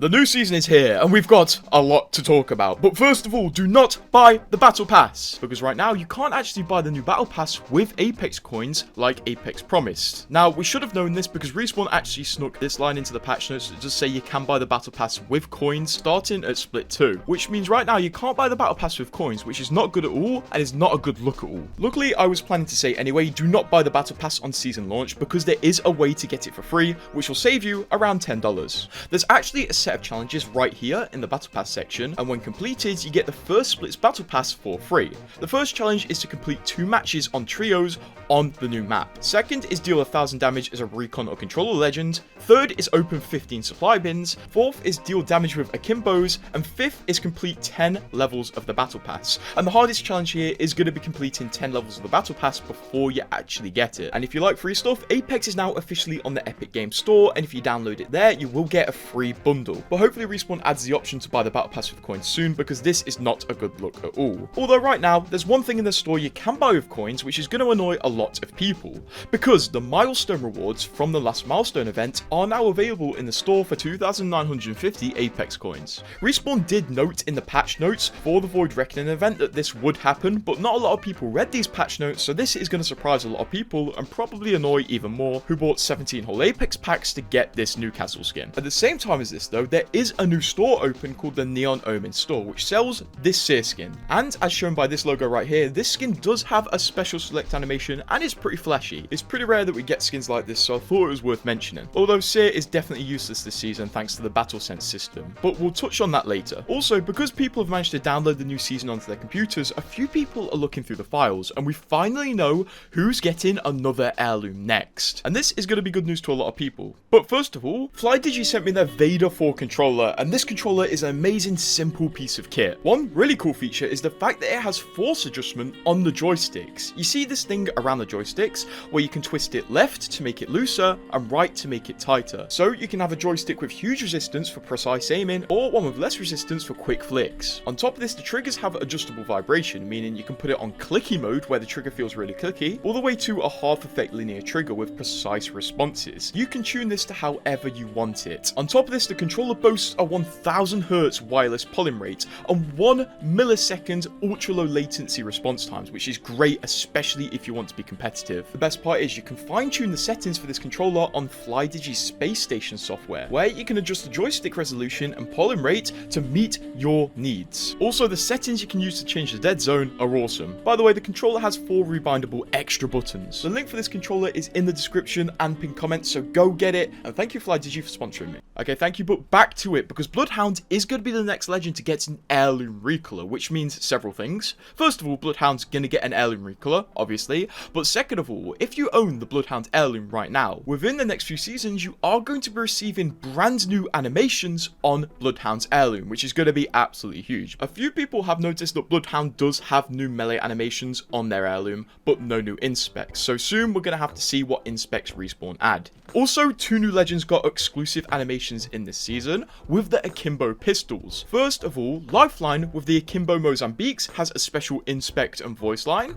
The new season is here, and we've got a lot to talk about. But first of all, do not buy the Battle Pass, because right now you can't actually buy the new Battle Pass with Apex coins like Apex promised. Now, we should have known this because Respawn actually snuck this line into the patch notes to just say you can buy the Battle Pass with coins starting at Split 2, which means right now you can't buy the Battle Pass with coins, which is not good at all, and is not a good look at all. Luckily, I was planning to say anyway, do not buy the Battle Pass on season launch, because there is a way to get it for free, which will save you around $10. There's actually a set of challenges right here in the Battle Pass section, and when completed, you get the first Splits Battle Pass for free. The first challenge is to complete 2 matches on trios on the new map. Second is deal 1000 damage as a recon or controller legend. Third is open 15 supply bins. Fourth is deal damage with akimbos, and fifth is complete 10 levels of the Battle Pass. And the hardest challenge here is going to be completing 10 levels of the Battle Pass before you actually get it. And if you like free stuff, Apex is now officially on the Epic Games Store, and if you download it there, you will get a free bundle. But hopefully Respawn adds the option to buy the Battle Pass with coins soon, because this is not a good look at all. Although right now, there's one thing in the store you can buy with coins, which is going to annoy a lot of people, because the milestone rewards from the last milestone event are now available in the store for 2,950 Apex coins. Respawn did note in the patch notes for the Void Reckoning event that this would happen, but not a lot of people read these patch notes, so this is going to surprise a lot of people and probably annoy even more who bought 17 whole Apex packs to get this Newcastle skin. At the same time as this though, there is a new store open called the Neon Omen store, which sells this Seer skin. And as shown by this logo right here, this skin does have a special select animation and is pretty flashy. It's pretty rare that we get skins like this, so I thought it was worth mentioning. Although Seer is definitely useless this season thanks to the Battle Sense system, but we'll touch on that later. Also, because people have managed to download the new season onto their computers, a few people are looking through the files, and we finally know who's getting another Heirloom next. And this is going to be good news to a lot of people. But first of all, FlyDigi sent me their Vader 4 controller, and this controller is an amazing simple piece of kit. One really cool feature is the fact that it has force adjustment on the joysticks. You see this thing around the joysticks where you can twist it left to make it looser and right to make it tighter. So you can have a joystick with huge resistance for precise aiming, or one with less resistance for quick flicks. On top of this, the triggers have adjustable vibration, meaning you can put it on clicky mode where the trigger feels really clicky, all the way to a half effect linear trigger with precise responses. You can tune this to however you want it. On top of this, the controller boasts a 1000 Hz wireless polling rate and 1 millisecond ultra low latency response times, which is great, especially if you want to be competitive. The best part is you can fine tune the settings for this controller on FlyDigi's Space Station software, where you can adjust the joystick resolution and polling rate to meet your needs. Also, the settings you can use to change the dead zone are awesome. By the way, the controller has 4 rebindable extra buttons. The link for this controller is in the description and pinned comments, so go get it, and thank you FlyDigi for sponsoring me. Okay, thank you, but back to it, because Bloodhound is going to be the next legend to get an Heirloom recolor, which means several things. First of all, Bloodhound's going to get an Heirloom recolor, obviously, but second of all, if you own the Bloodhound Heirloom right now, within the next few seasons, you are going to be receiving brand new animations on Bloodhound's Heirloom, which is going to be absolutely huge. A few people have noticed that Bloodhound does have new melee animations on their Heirloom, but no new inspecs, so soon we're going to have to see what inspecs Respawn add. Also, 2 new legends got exclusive animations in this season with the Akimbo pistols. First of all, Lifeline with the Akimbo Mozambiques has a special inspect and voice line.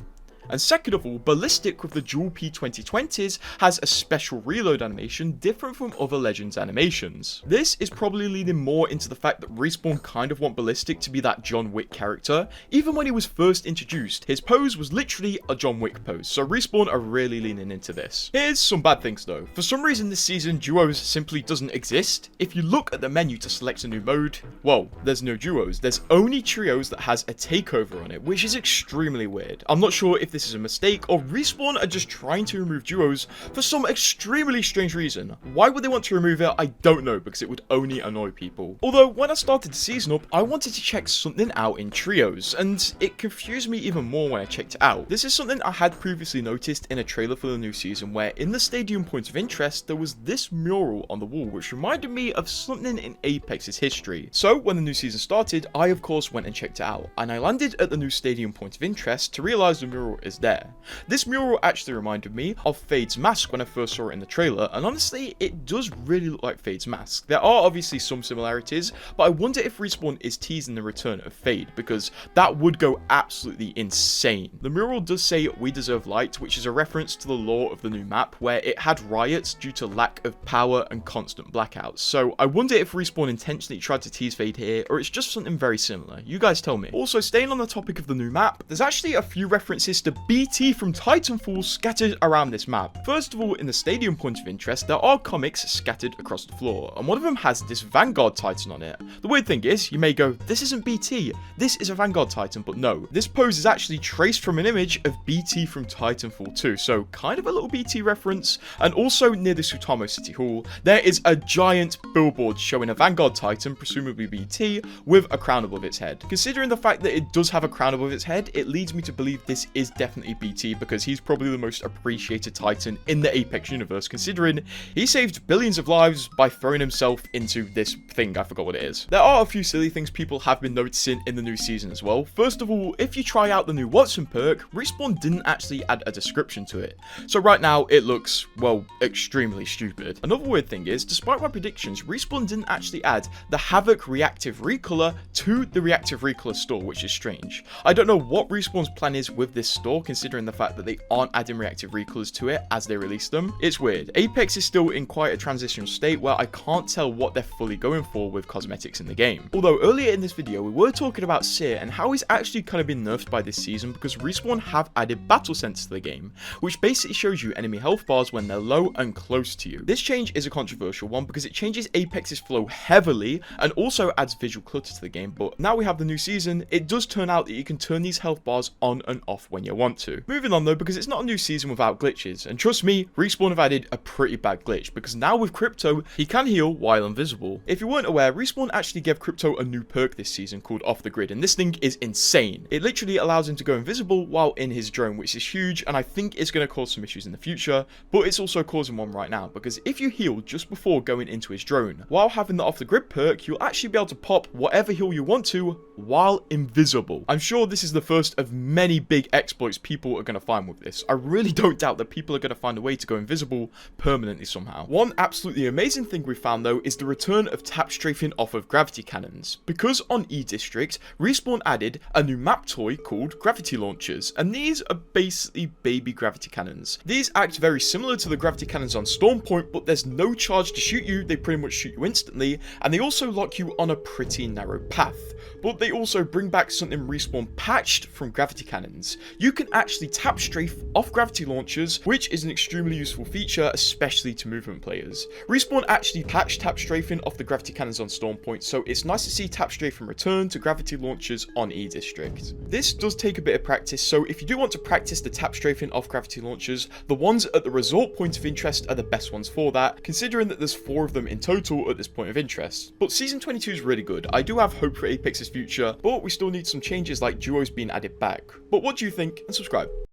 And second of all, Ballistic with the Dual P2020s has a special reload animation different from other Legends animations. This is probably leaning more into the fact that Respawn kind of want Ballistic to be that John Wick character. Even when he was first introduced, his pose was literally a John Wick pose, so Respawn are really leaning into this. Here's some bad things though. For some reason this season, duos simply doesn't exist. If you look at the menu to select a new mode, well, there's no duos. There's only trios that has a takeover on it, which is extremely weird. I'm not sure if this is a mistake, or Respawn are just trying to remove duos for some extremely strange reason. Why would they want to remove it? I don't know, because it would only annoy people. Although, when I started the season up, I wanted to check something out in trios, and it confused me even more when I checked it out. This is something I had previously noticed in a trailer for the new season, where in the stadium point of interest, there was this mural on the wall, which reminded me of something in Apex's history. So, when the new season started, I of course went and checked it out, and I landed at the new stadium point of interest to realize the mural is there. This mural actually reminded me of Fade's mask when I first saw it in the trailer, and honestly, it does really look like Fade's mask. There are obviously some similarities, but I wonder if Respawn is teasing the return of Fade, because that would go absolutely insane. The mural does say "We deserve light," which is a reference to the lore of the new map, where it had riots due to lack of power and constant blackouts. So I wonder if Respawn intentionally tried to tease Fade here, or it's just something very similar. You guys tell me. Also, staying on the topic of the new map, there's actually a few references to BT from Titanfall scattered around this map. First of all, in the stadium point of interest, there are comics scattered across the floor, and one of them has this Vanguard Titan on it. The weird thing is, you may go, this isn't BT, this is a Vanguard Titan, but no. This pose is actually traced from an image of BT from Titanfall 2, so kind of a little BT reference. And also near the Sutamo City Hall, there is a giant billboard showing a Vanguard Titan, presumably BT, with a crown above its head. Considering the fact that it does have a crown above its head, it leads me to believe this is definitely BT, because he's probably the most appreciated Titan in the Apex universe, considering he saved billions of lives by throwing himself into this thing, I forgot what it is. There are a few silly things people have been noticing in the new season as well. First of all, if you try out the new Watson perk, Respawn didn't actually add a description to it. So right now, it looks, well, extremely stupid. Another weird thing is, despite my predictions, Respawn didn't actually add the Havoc Reactive Recolor to the Reactive Recolor store, which is strange. I don't know what Respawn's plan is with this store, considering the fact that they aren't adding Reactive Recolors to it as they release them. It's weird. Apex is still in quite a transitional state where I can't tell what they're fully going for with cosmetics in the game. Although earlier in this video, we were talking about Seer and how he's actually kind of been nerfed by this season because Respawn have added Battle Sense to the game, which basically shows you enemy health bars when they're low and close to you. This change is a controversial one because it changes Apex's flow heavily and also adds visual clutter to the game, but now we have the new season, it does turn out that you can turn these health bars on and off when you want to. Moving on though, because it's not a new season without glitches, and trust me, Respawn have added a pretty bad glitch, because now with Crypto, he can heal while invisible. If you weren't aware, Respawn actually gave Crypto a new perk this season called Off the Grid, and this thing is insane. It literally allows him to go invisible while in his drone, which is huge, and I think it's going to cause some issues in the future, but it's also causing one right now, because if you heal just before going into his drone, while having the Off the Grid perk, you'll actually be able to pop whatever heal you want to while invisible. I'm sure this is the first of many big exploits people are going to find with this. I really don't doubt that people are going to find a way to go invisible permanently somehow. One absolutely amazing thing we found though is the return of tap strafing off of gravity cannons. Because on E-District, Respawn added a new map toy called gravity launchers, and these are basically baby gravity cannons. These act very similar to the gravity cannons on Storm Point, but there's no charge to shoot you, they pretty much shoot you instantly, and they also lock you on a pretty narrow path. But they also bring back something Respawn patched from gravity cannons. You can actually tap strafe off gravity launchers, which is an extremely useful feature, especially to movement players. Respawn actually patched tap strafing off the gravity cannons on Storm Point, so it's nice to see tap strafing return to gravity launchers on E-District. This does take a bit of practice, so if you do want to practice the tap strafing off gravity launchers, the ones at the resort point of interest are the best ones for that, considering that there's 4 of them in total at this point of interest. But Season 22 is really good. I do have hope for Apex's future, but we still need some changes like duos being added back. But what do you think? And subscribe.